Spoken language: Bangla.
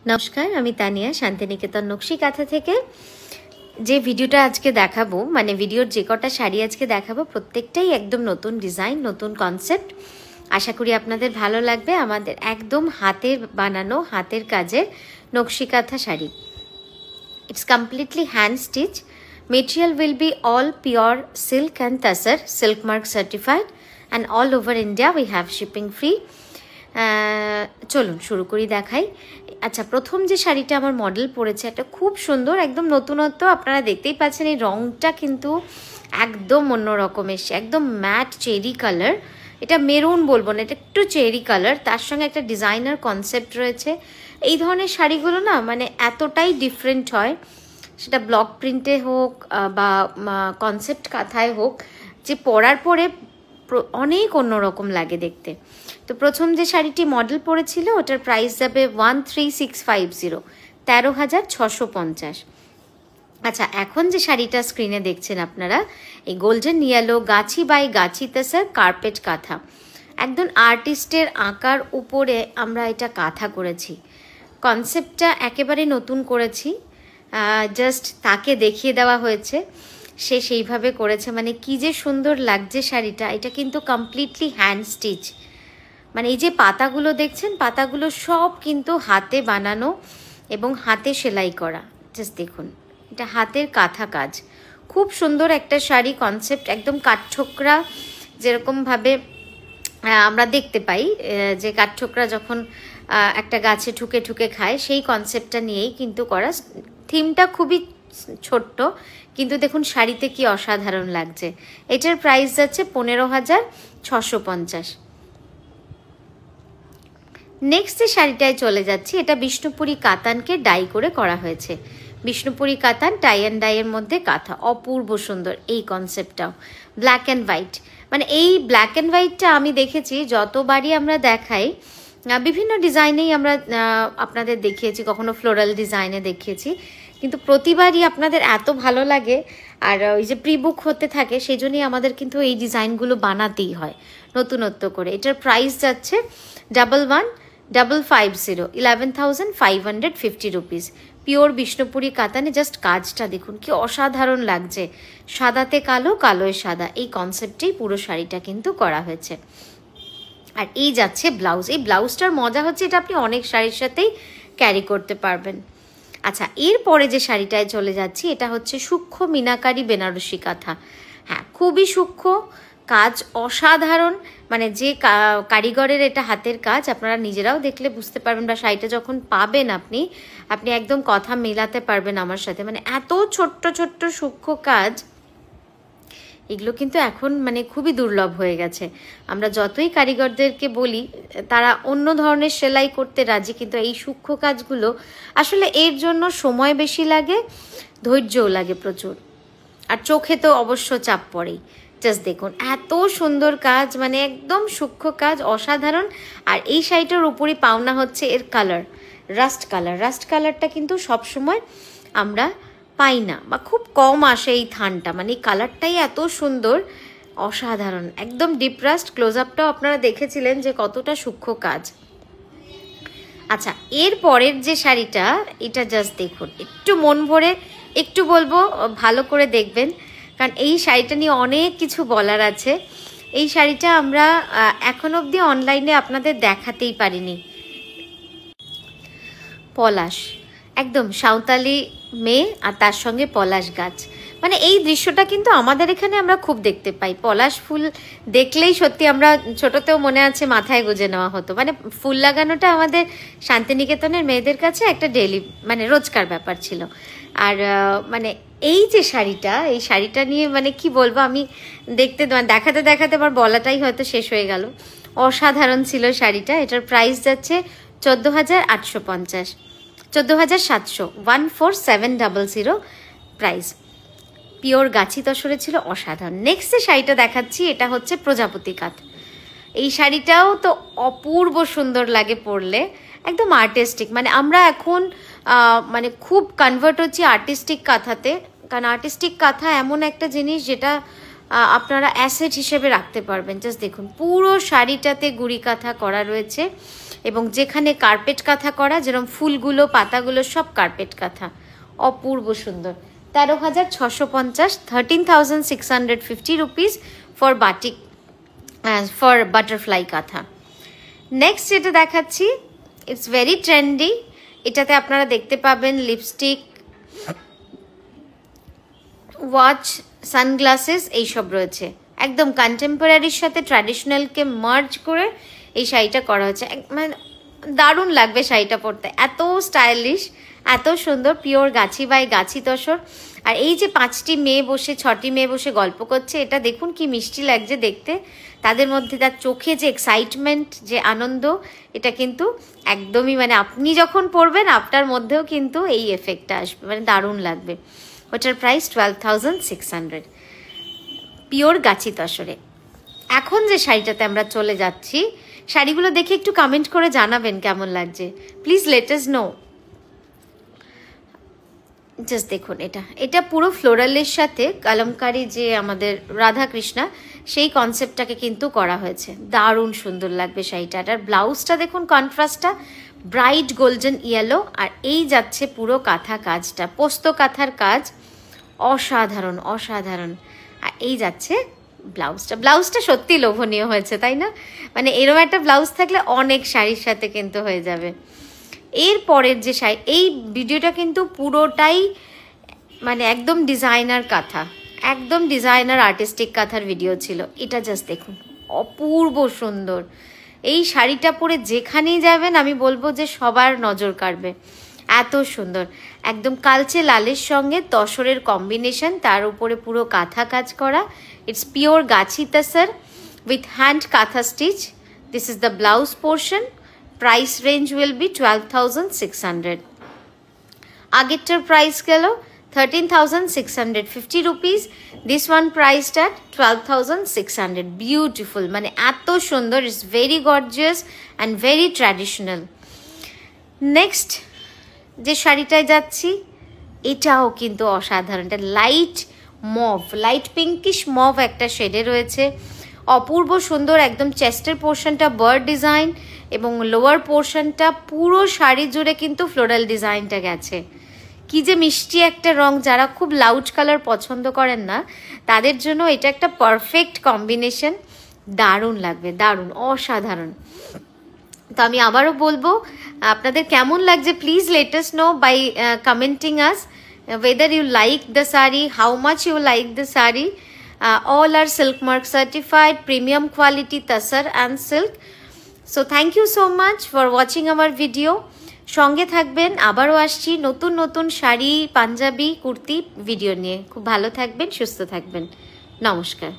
নমস্কার, আমি তানিয়া শান্তিনিকেতন নকশি কাঁথা থেকে। যে ভিডিওটা আজকে দেখাবো, মানে ভিডিওর যে কটা শাড়ি আজকে দেখাবো প্রত্যেকটাই একদম নতুন ডিজাইন, নতুন কনসেপ্ট। আশা করি আপনাদের ভালো লাগবে। আমাদের একদম হাতের বানানো, হাতের কাজের নকশি কাঁথা sari. It's completely hand stitch. Material will be all pure silk and tassar, silk mark certified, and all over India we have shipping free. চলুন শুরু করি, দেখাই। আচ্ছা, প্রথম যে শাড়িটা আমার মডেল পরেছে একটা খুব সুন্দর, একদম নতুনত্ব। আপনারা দেখতেই পাচ্ছেন এই রংটা কিন্তু একদম অন্যরকম এসছে, একদম ম্যাট চেরি কালার। এটা মেরুন বলবো না, এটা একটু চেরি কালার, তার সঙ্গে একটা ডিজাইনার কনসেপ্ট রয়েছে। এই ধরনের শাড়িগুলো না মানে এতটাই ডিফারেন্ট হয়, সেটা ব্লক প্রিন্টে হোক বা কনসেপ্ট কাঁথায় হোক, যে পরার পরে অনেক অন্যরকম লাগে দেখতে। তো প্রথম যে শাড়িটি মডেল পড়েছিল ওটার প্রাইস যাবে 13,650, 13,650। আচ্ছা, এখন যে শাড়িটা স্ক্রিনে দেখছেন আপনারা, এই golden yellow Gachhi by Gachhi তাসার carpet কাঁথা, একদম আর্টিস্টের আঁকার উপরে আমরা এটা কাঁথা করেছি। কনসেপ্টটা একেবারে নতুন করেছি, জাস্ট তাকে দেখিয়ে দেওয়া হয়েছে, সে সেইভাবে করেছে। মানে কি যে সুন্দর লাগছে শাড়িটা। এটা কিন্তু কমপ্লিটলি হ্যান্ড স্টিচ। মানে এই যে পাতাগুলো দেখছেন, পাতাগুলো সব কিন্তু হাতে বানানো এবং হাতে সেলাই করা। জাস্ট দেখুন, এটা হাতের কাঁথা কাজ। খুব সুন্দর একটা শাড়ি, কনসেপ্ট একদম কাঠঠোকরা, যেরকমভাবে আমরা দেখতে পাই যে কাঠঠোকরা যখন একটা গাছে ঠুকে ঠুকে খায়, সেই কনসেপ্টটা নিয়েই কিন্তু করা। থিমটা খুবই ছোট্ট, কিন্তু দেখুন শাড়িতে কি অসাধারণ লাগছে। এটার প্রাইস যাচ্ছে 15,650। নেক্সট যে শাড়িটায় চলে যাচ্ছি, এটা বিষ্ণুপুরি কাতানকে ডাই করে করা হয়েছে। বিষ্ণুপুরি কাতান টাই অ্যান্ড ডাইয়ের মধ্যে কাঁথা, অপূর্ব সুন্দর এই কনসেপ্টটাও। ব্ল্যাক অ্যান্ড হোয়াইট, মানে এই ব্ল্যাক অ্যান্ড হোয়াইটটা আমি দেখেছি যতবারই আমরা দেখাই, বিভিন্ন ডিজাইনেই আমরা আপনাদের দেখিয়েছি, কখনো ফ্লোরাল ডিজাইনে দেখিয়েছি, কিন্তু প্রতিবারই আপনাদের এত ভালো লাগে। আর ওই যে প্রি বুক হতে থাকে, সেই জন্যই আমাদের কিন্তু এই ডিজাইনগুলো বানাতেই হয় নতুনত্ব করে। এটার প্রাইস যাচ্ছে 11,550, 11,550 রুপিস। পিওর বিষ্ণুপুরি কাতানে। জাস্ট কাজটা দেখুন কি অসাধারণ লাগছে, সাদাতে কালো, কালোয় সাদা, এই কনসেপ্টেই পুরো শাড়িটা কিন্তু করা হয়েছে। আর এই যাচ্ছে ব্লাউজ। এই ব্লাউজটার মজা হচ্ছে এটা আপনি অনেক শাড়ির সাথেই ক্যারি করতে পারবেন। আচ্ছা, এরপরে যে শাড়িটায় চলে যাচ্ছি, এটা হচ্ছে সূক্ষ্ম মিনাকারি বেনারসি কাঁথা। হ্যাঁ, খুবই সূক্ষ্ম কাজ, অসাধারণ। মানে যে কারিগরের এটা হাতের কাজ, আপনারা নিজেরাও দেখলে বুঝতে পারবেন, বা শাড়িটা যখন পাবেন আপনি একদম কথা মেলাতে পারবেন আমার সাথে। মানে এত ছোট্ট ছোট্ট সূক্ষ্ম কাজ, এগুলো কিন্তু এখন মানে খুবই দুর্লভ হয়ে গেছে। আমরা যতই কারিগরদেরকে বলি, তারা অন্য ধরনের সেলাই করতে রাজি, কিন্তু এই সূক্ষ্ম কাজগুলো আসলে এর জন্য সময় বেশি লাগে, ধৈর্যও লাগে প্রচুর, আর চোখে তো অবশ্য চাপ পড়েই। জাস্ট দেখুন এত সুন্দর কাজ, মানে একদম সূক্ষ্ম কাজ, অসাধারণ। আর এই শাড়িটার উপরই পাওনা হচ্ছে এর কালার, রাস্ট কালার। রাস্ট কালারটা কিন্তু সবসময় আমরা পাই না, বা খুব কম আসে এই থানটা। মানে এই কালারটাই এত সুন্দর, অসাধারণ, একদম ডিপ রাস্ট। ক্লোজ আপটাও আপনারা দেখেছিলেন যে কতটা সূক্ষ্ম কাজ। আচ্ছা, এর পরের যে শাড়িটা, এটা জাস্ট দেখুন, একটু মন ভরে একটু বলবো, ভালো করে দেখবেন, কারণ এই শাড়িটা নিয়ে অনেক কিছু বলার আছে। এই শাড়িটা আমরা এখন অবধি অনলাইনে আপনাদের দেখাতেই পারিনি। পলাশ, একদম সাঁওতালি মেয়ে আর তার সঙ্গে পলাশ গাছ, মানে এই দৃশ্যটা কিন্তু আমাদের এখানে আমরা খুব দেখতে পাই। পলাশ ফুল দেখলেই সত্যি, আমরা ছোটতেও মনে আছে মাথায় গুজে নেওয়া হতো। মানে ফুল লাগানোটা আমাদের শান্তিনিকেতনের মেয়েদের কাছে একটা ডেইলি, মানে রোজকার ব্যাপার ছিল। আর মানে এই যে শাড়িটা, এই শাড়িটা নিয়ে মানে কি বলবো, আমি দেখাতে দেখাতে আমার বলাটাই হয়তো শেষ হয়ে গেল। অসাধারণ ছিল শাড়িটা। এটার প্রাইস যাচ্ছে 14,850, 14,700, 14,700 প্রাইস। পিওর গাছি তসরে ছিল, অসাধারণ। নেক্সট যে শাড়িটা দেখাচ্ছি, এটা হচ্ছে প্রজাপতি কাঁথ। এই শাড়িটাও তো অপূর্ব সুন্দর লাগে পরলে, একদম আর্টিস্টিক। মানে আমরা এখন মানে খুব কনভার্ট হচ্ছি আর্টিস্টিক কাঁথাতে, কারণ আর্টিস্টিক কাঁথা এমন একটা জিনিস যেটা আপনারা অ্যাসেট হিসেবে রাখতে পারবেন। জাস্ট দেখুন পুরো শাড়িটাতে গুড়ি কাঁথা করা রয়েছে, এবং যেখানে কার্পেট কাঁথা করা, যেরকম ফুলগুলো পাতাগুলো সব কার্পেট কাঁথা, অপূর্ব সুন্দর। 13,650, 13,650 rupees for batik, for butterfly কাঁথা। নেক্সট যেটা দেখাচ্ছি, ইটস ভেরি ট্রেন্ডি। এটাতে আপনারা দেখতে পাবেন লিপস্টিক, ওয়াচ, সানগ্লাসেস এইসব রয়েছে। একদম কন্টেম্পোরারির সাথে ট্র্যাডিশনালকে মার্জ করে এই শাড়িটা করা হয়েছে। মানে দারুণ লাগবে শাড়িটা পরতে, এত স্টাইলিশ, এত সুন্দর, পিওর গাছি বাই গাছি তসর। আর এই যে 5টি মেয়ে বসে 6টি মেয়ে বসে গল্প করছে, এটা দেখুন কি মিষ্টি লাগছে দেখতে। তাদের মধ্যে তার চোখে যে এক্সাইটমেন্ট, যে আনন্দ, এটা কিন্তু একদমই মানে আপনি যখন পরবেন আপনার মধ্যেও কিন্তু এই এফেক্টটা আসবে, মানে দারুণ লাগবে। ওটার প্রাইস 12,600, পিওর গাছি তসরে। এখন যে শাড়িটাতে আমরা চলে যাচ্ছি, শাড়িগুলো দেখে একটু কমেন্ট করে জানাবেন কেমন লাগছে, please let us no. Just দেখুন, এটা পুরো ফ্লোরালের সাথে কলমকারি, যে আমাদের রাধা কৃষ্ণা, সেই কনসেপ্টটাকে কিন্তু করা হয়েছে। দারুণ সুন্দর লাগবে শাড়িটা। আর ব্লাউজটা দেখুন, কন্ট্রাস্টটা ব্রাইট গোল্ডেন ইয়েলো। আর এই যাচ্ছে পুরো কাঁথা কাজটা, পোস্ত কাঁথার কাজ, অসাধারণ অসাধারণ। আর এই যাচ্ছে ব্লাউজটা সত্যি লোভনীয় হয়েছে, তাই না? মানে এরকম একটা ব্লাউজ থাকলে অনেক শাড়ির সাথে কিন্তু হয়ে যাবে। এর পরের যে শাড়ি, এই ভিডিওটা কিন্তু পুরোটাই মানে একদম ডিজাইনার কাঁথা, একদম ডিজাইনার আর্টিস্টিক কাঁথার ভিডিও ছিল। এটা জাস্ট দেখুন, অপূর্ব সুন্দর। এই শাড়িটা পরে যেখানেই যাবেন আমি বলবো যে সবার নজর কাড়বে, এত সুন্দর। একদম কালচে লালের সঙ্গে তসরের কম্বিনেশন, তার উপরে পুরো কাঁথা কাজ করা। It's pure Gachhi tussar with hand কাঁথা stitch. This is the blouse portion. Price range will be 12,600। আগেরটার প্রাইস গেল 13,650 rupees. This one priced at 12,600। Beautiful, মানে এত সুন্দর, it's very gorgeous and very traditional. Next যে শাড়িটায় যাচ্ছি, এটাও কিন্তু অসাধারণ। এটা light mauve, light pinkish mauve একটা শেডে রয়েছে, অপূর্ব সুন্দর। একদম চেস্টের পোর্শনটা বার্ড ডিজাইন এবং লোয়ার পোর্শনটা পুরো শাড়ি জুড়ে কিন্তু ফ্লোরাল ডিজাইনটা গেছে। কি যে মিষ্টি একটা রং, যারা খুব লাউড কালার পছন্দ করেন না তাদের জন্য এটা একটা পারফেক্ট কম্বিনেশন। দারুণ লাগবে, দারুণ, অসাধারণ। তো আমি আবারও বলবো, আপনাদের কেমন লাগছে please let us know by commenting us whether you like the saree, how much you like the saree. All are silk mark certified, premium quality tasar and silk. So thank you so much for watching our video. সঙ্গে থাকবেন, আবারও আসছি নতুন নতুন শাড়ি, পাঞ্জাবি, কুর্তি ভিডিও নিয়ে। খুব ভালো থাকবেন, সুস্থ থাকবেন। নমস্কার।